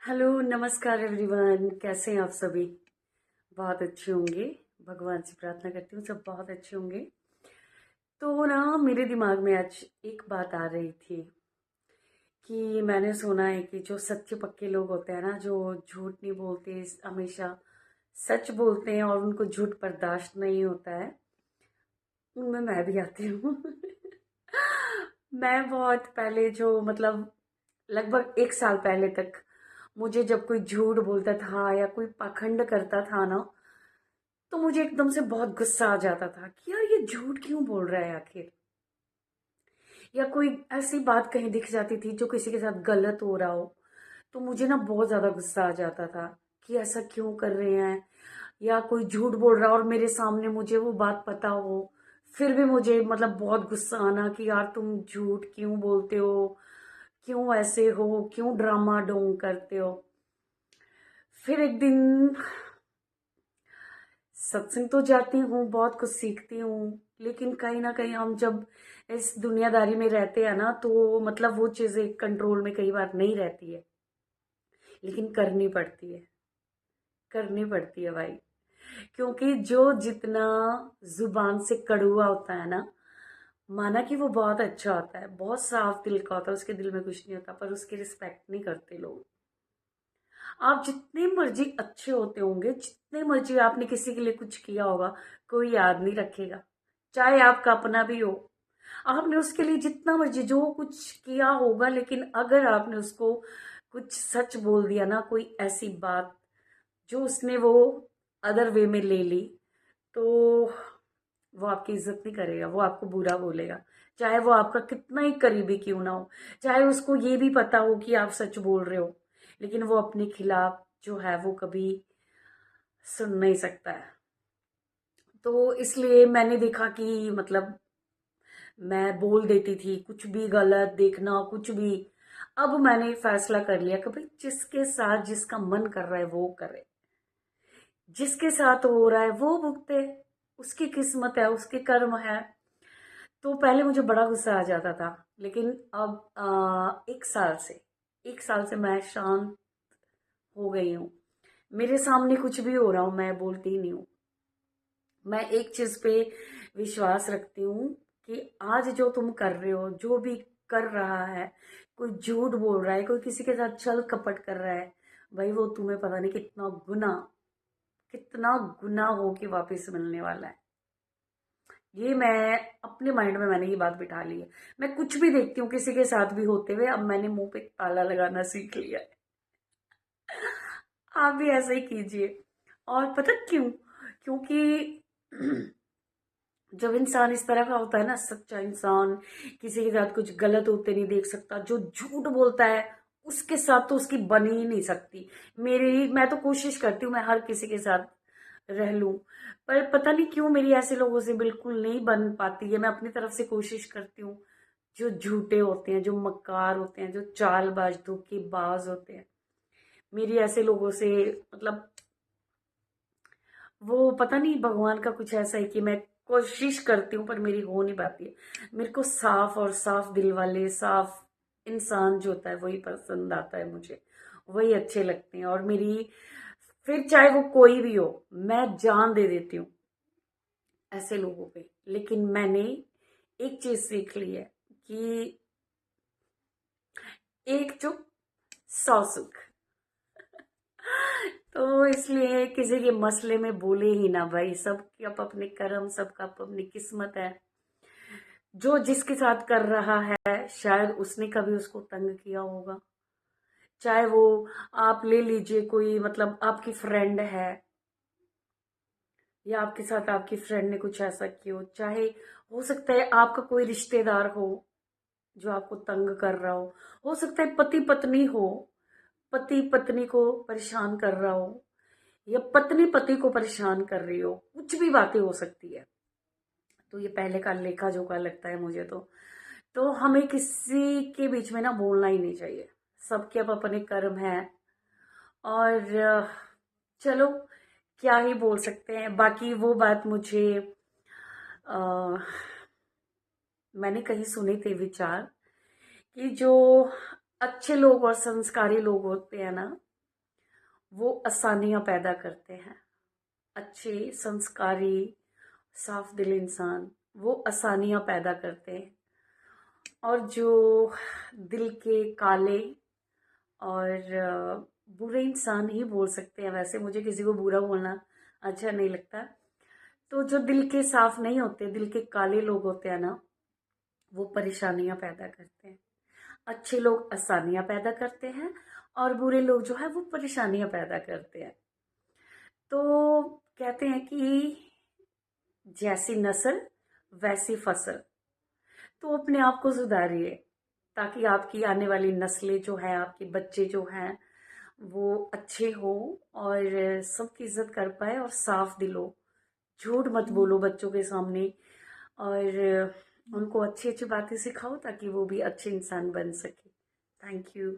Hello, नमस्कार everyone. कैसे हैं आप सभी? बहुत अच्छे होंगे। भगवान से प्रार्थना करती हूँ सब बहुत अच्छे होंगे। तो ना मेरे दिमाग में आज एक बात आ रही थी कि मैंने सुना है कि जो सच्चे पक्के लोग होते हैं ना, जो झूठ नहीं बोलते, हमेशा सच बोलते हैं और उनको झूठ बर्दाश्त नहीं होता है, उनमें मैं भी आती हूँ। मैं बहुत पहले जो मतलब लगभग 1 साल पहले तक मुझे जब कोई झूठ बोलता था या कोई पाखंड करता था ना, तो मुझे एकदम से बहुत गुस्सा आ जाता था कि यार ये झूठ क्यों बोल रहा है आखिर। या कोई ऐसी बात कहीं दिख जाती थी जो किसी के साथ गलत हो रहा हो, तो मुझे ना बहुत ज्यादा गुस्सा आ जाता था कि ऐसा क्यों कर रहे हैं। या कोई झूठ बोल रहा है और मेरे सामने मुझे वो बात पता हो, फिर भी मुझे मतलब बहुत गुस्सा आना कि यार तुम झूठ क्यों बोलते हो, क्यों ऐसे हो, क्यों ड्रामा डोंग करते हो। फिर एक दिन सत्संग तो जाती हूँ, बहुत कुछ सीखती हूँ, लेकिन कहीं ना कहीं हम जब इस दुनियादारी में रहते हैं ना, तो मतलब वो चीजें कंट्रोल में कई बार नहीं रहती है, लेकिन करनी पड़ती है। करनी पड़ती है भाई। क्योंकि जो जितना जुबान से कड़वा होता है ना, माना कि वो बहुत अच्छा होता है, बहुत साफ दिल का होता है, उसके दिल में कुछ नहीं होता, पर उसकी रिस्पेक्ट नहीं करते लोग। आप जितने मर्जी अच्छे होते होंगे, जितने मर्जी आपने किसी के लिए कुछ किया होगा, कोई याद नहीं रखेगा। चाहे आपका अपना भी हो, आपने उसके लिए जितना मर्जी जो कुछ किया होगा, लेकिन अगर आपने उसको कुछ सच बोल दिया ना, कोई ऐसी बात जो उसने वो अदर वे में ले ली, तो वो आपकी इज्जत नहीं करेगा, वो आपको बुरा बोलेगा। चाहे वो आपका कितना ही करीबी क्यों ना हो, चाहे उसको ये भी पता हो कि आप सच बोल रहे हो, लेकिन वो अपने खिलाफ जो है वो कभी सुन नहीं सकता है। तो इसलिए मैंने देखा कि मतलब मैं बोल देती थी कुछ भी, गलत देखना कुछ भी। अब मैंने फैसला कर लिया कि भाई जिसके साथ जिसका मन कर रहा है वो करे, जिसके साथ हो रहा है वो भुगते, उसकी किस्मत है, उसके कर्म है। तो पहले मुझे बड़ा गुस्सा आ जाता था, लेकिन अब 1 साल से मैं शांत हो गई हूँ। मेरे सामने कुछ भी हो रहा हूँ, मैं बोलती ही नहीं हूँ। मैं एक चीज पे विश्वास रखती हूँ कि आज जो तुम कर रहे हो, जो भी कर रहा है, कोई झूठ बोल रहा है, कोई किसी के साथ छल कपट कर रहा है, भाई वो तुम्हें पता नहीं कितना गुना हो के वापस मिलने वाला है। ये मैं अपने माइंड में मैंने ये बात बिठा ली है। मैं कुछ भी देखती हूँ किसी के साथ भी होते हुए, अब मैंने मुंह पे ताला लगाना सीख लिया है। आप भी ऐसा ही कीजिए। और पता क्यों? क्योंकि जब इंसान इस तरह का होता है ना, सच्चा इंसान, किसी के साथ कुछ गलत होते नहीं देख सकता, जो झूठ बोलता है उसके साथ तो उसकी बन ही नहीं सकती। मैं तो कोशिश करती हूँ मैं हर किसी के साथ रह लूं, पर पता नहीं क्यों मेरी ऐसे लोगों से बिल्कुल नहीं बन पाती है। मैं अपनी तरफ से कोशिश करती हूँ। जो झूठे होते हैं, जो मक्कार होते हैं, जो चालबाज धोखेबाज होते हैं, मेरी ऐसे लोगों से मतलब वो पता नहीं भगवान का कुछ ऐसा है कि मैं कोशिश करती हूँ पर मेरी हो नहीं पाती है। मेरे को साफ और साफ दिल वाले, साफ इंसान जो होता है वही पसंद आता है मुझे, वही अच्छे लगते हैं। और मेरी फिर चाहे वो कोई भी हो, मैं जान दे देती हूँ ऐसे लोगों पे। लेकिन मैंने एक चीज सीख ली है कि एक चुप 100 सुख। तो इसलिए किसी के मसले में बोले ही ना भाई, सबके अपने कर्म, सबका अपनी किस्मत है। जो जिसके साथ कर रहा है शायद उसने कभी उसको तंग किया होगा। चाहे वो आप ले लीजिए, कोई मतलब आपकी फ्रेंड है, या आपके साथ आपकी फ्रेंड ने कुछ ऐसा किया हो, चाहे हो सकता है आपका कोई रिश्तेदार हो जो आपको तंग कर रहा हो सकता है पति पत्नी हो, पति पत्नी को परेशान कर रहा हो, या पत्नी पति को परेशान कर रही हो, कुछ भी बातें हो सकती है। तो ये पहले का लेखा जोखा लगता है मुझे तो हमें किसी के बीच में ना बोलना ही नहीं चाहिए। सबके अब अपने कर्म है। और चलो, क्या ही बोल सकते हैं। बाकी वो बात मुझे आ, मैंने कहीं सुने थे विचार कि जो अच्छे लोग और संस्कारी लोग होते हैं ना, वो आसानियाँ पैदा करते हैं। अच्छे, संस्कारी, साफ दिल इंसान वो आसानियाँ पैदा करते हैं। और जो दिल के काले और बुरे इंसान ही बोल सकते हैं, वैसे मुझे किसी को बुरा बोलना अच्छा नहीं लगता। तो जो दिल के साफ नहीं होते, दिल के काले लोग होते हैं ना, वो परेशानियां पैदा करते हैं। अच्छे लोग आसानियां पैदा करते हैं और बुरे लोग जो है वो परेशानियां पैदा करते हैं। तो कहते हैं कि जैसी नस्ल वैसी फसल। तो अपने आप को सुधारिए ताकि आपकी आने वाली नस्लें जो है, आपके बच्चे जो हैं, वो अच्छे हो और सबकी इज्जत कर पाए और साफ दिल हो। झूठ मत बोलो बच्चों के सामने और उनको अच्छी अच्छी बातें सिखाओ ताकि वो भी अच्छे इंसान बन सके। Thank you.